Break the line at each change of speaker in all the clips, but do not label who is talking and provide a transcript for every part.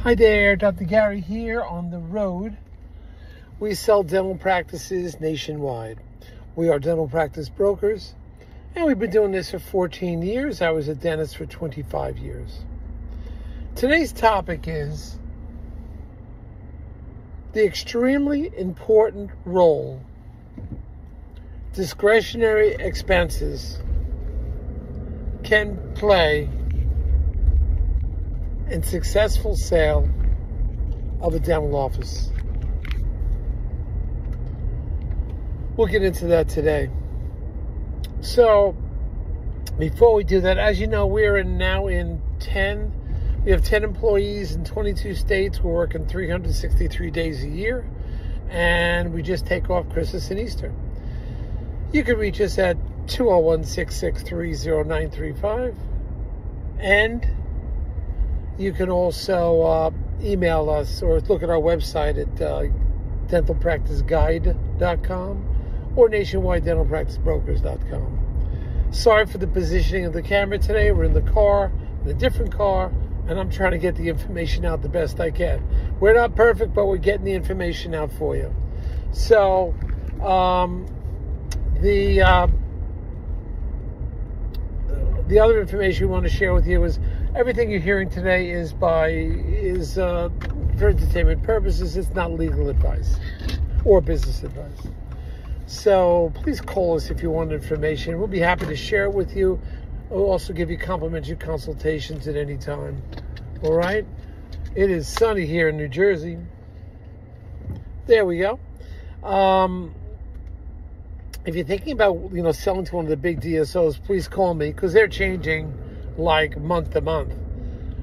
Hi there, Dr. Gary here on the road. We sell dental practices nationwide. We are dental practice brokers, and we've been doing this for 14 years. I was a dentist for 25 years. Today's topic is the extremely important role discretionary expenses can play in successful sale of a dental office. We'll get into that today. So, before we do that, as you know, we have 10 employees in 22 states. We're working 363 days a year, and we just take off Christmas and Easter. You can reach us at 201-663-0935, and you can also email us or look at our website at dentalpracticeguide.com or nationwidedentalpracticebrokers.com. Sorry for the positioning of the camera today. We're in the car, in a different car, and I'm trying to get the information out the best I can. We're not perfect, but we're getting the information out for you. So, the other information we want to share with you is everything you're hearing today is for entertainment purposes. It's not legal advice or business advice. So please call us if you want information. We'll be happy to share it with you. We'll also give you complimentary consultations at any time. All right? It is sunny here in New Jersey. There we go. If you're thinking about, selling to one of the big DSOs, please call me, because they're changing like month to month.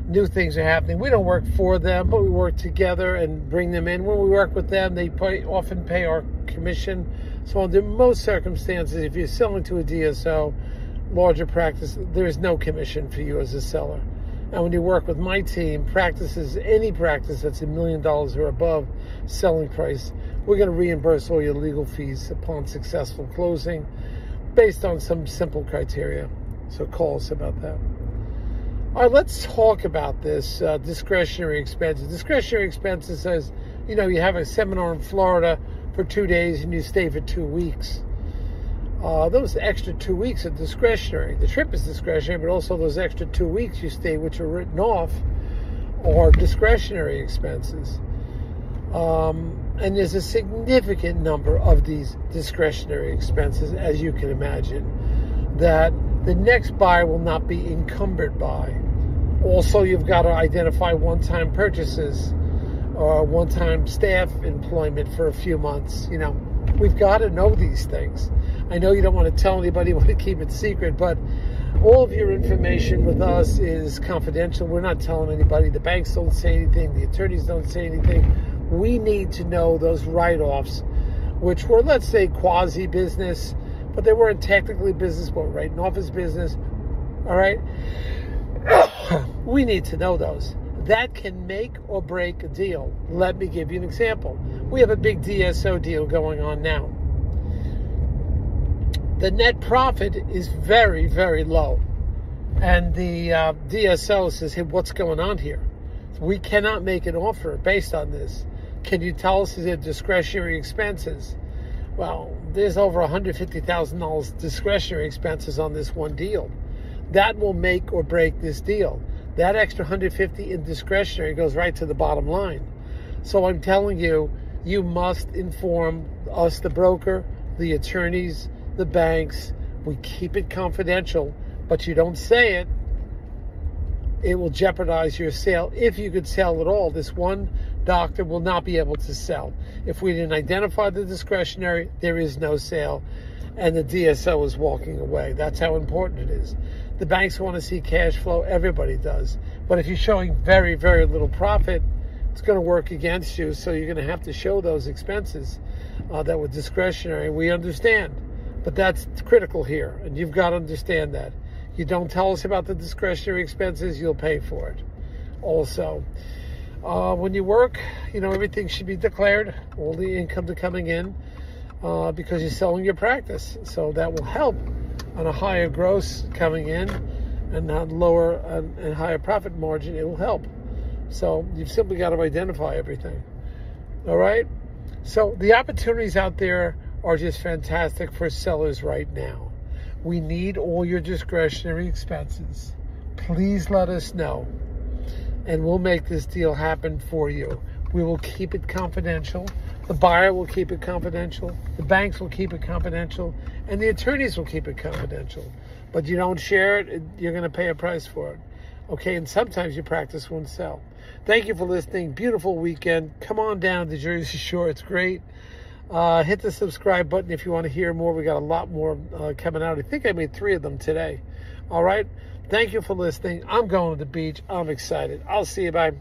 New things are happening. We don't work for them, but we work together and bring them in. When we work with them, they often pay our commission. So under most circumstances, if you're selling to a DSO, larger practice, there is no commission for you as a seller. And when you work with my team, any practice that's $1 million or above selling price, we're going to reimburse all your legal fees upon successful closing based on some simple criteria. So call us about that. All right, let's talk about this discretionary expenses. Discretionary expenses says, you have a seminar in Florida for 2 days and you stay for 2 weeks. Those extra 2 weeks are discretionary. The trip is discretionary, but also those extra 2 weeks you stay, which are written off, are discretionary expenses. And there's a significant number of these discretionary expenses, as you can imagine, that the next buyer will not be encumbered by. Also, you've got to identify one-time purchases or one-time staff employment for a few months. We've got to know these things. I know you don't want to tell anybody, you want to keep it secret, but all of your information with us is confidential. We're not telling anybody. The banks don't say anything. The attorneys don't say anything. We need to know those write-offs, which were, let's say, quasi-business, but they weren't technically business, but writing off as business. All right? We need to know those. That can make or break a deal. Let me give you an example. We have a big DSO deal going on now. The net profit is very, very low. And the DSO says, hey, what's going on here? We cannot make an offer based on this. Can you tell us, is it discretionary expenses? Well, there's over $150,000 discretionary expenses on this one deal. That will make or break this deal. That extra $150 in discretionary goes right to the bottom line. So I'm telling you, you must inform us, the broker, the attorneys, the banks. We keep it confidential, but you don't say it. It will jeopardize your sale if you could sell at all. This one doctor will not be able to sell. If we didn't identify the discretionary, there is no sale, and the DSO is walking away. That's how important it is. The banks want to see cash flow. Everybody does. But if you're showing very, very little profit, it's going to work against you, so you're going to have to show those expenses that were discretionary. We understand, but that's critical here, and you've got to understand that. You don't tell us about the discretionary expenses, you'll pay for it. Also, when you work, everything should be declared, all the income coming in, because you're selling your practice. So that will help on a higher gross coming in and not lower and higher profit margin. It will help. So you've simply got to identify everything. All right? So the opportunities out there are just fantastic for sellers right now. We need all your discretionary expenses. Please let us know, and we'll make this deal happen for you. We will keep it confidential. The buyer will keep it confidential. The banks will keep it confidential. And the attorneys will keep it confidential. But you don't share it, you're going to pay a price for it. Okay, and sometimes your practice won't sell. Thank you for listening. Beautiful weekend. Come on down to Jersey Shore. It's great. Hit the subscribe button if you want to hear more. We got a lot more coming out. I think I made 3 of them today. All right. Thank you for listening. I'm going to the beach. I'm excited. I'll see you. Bye.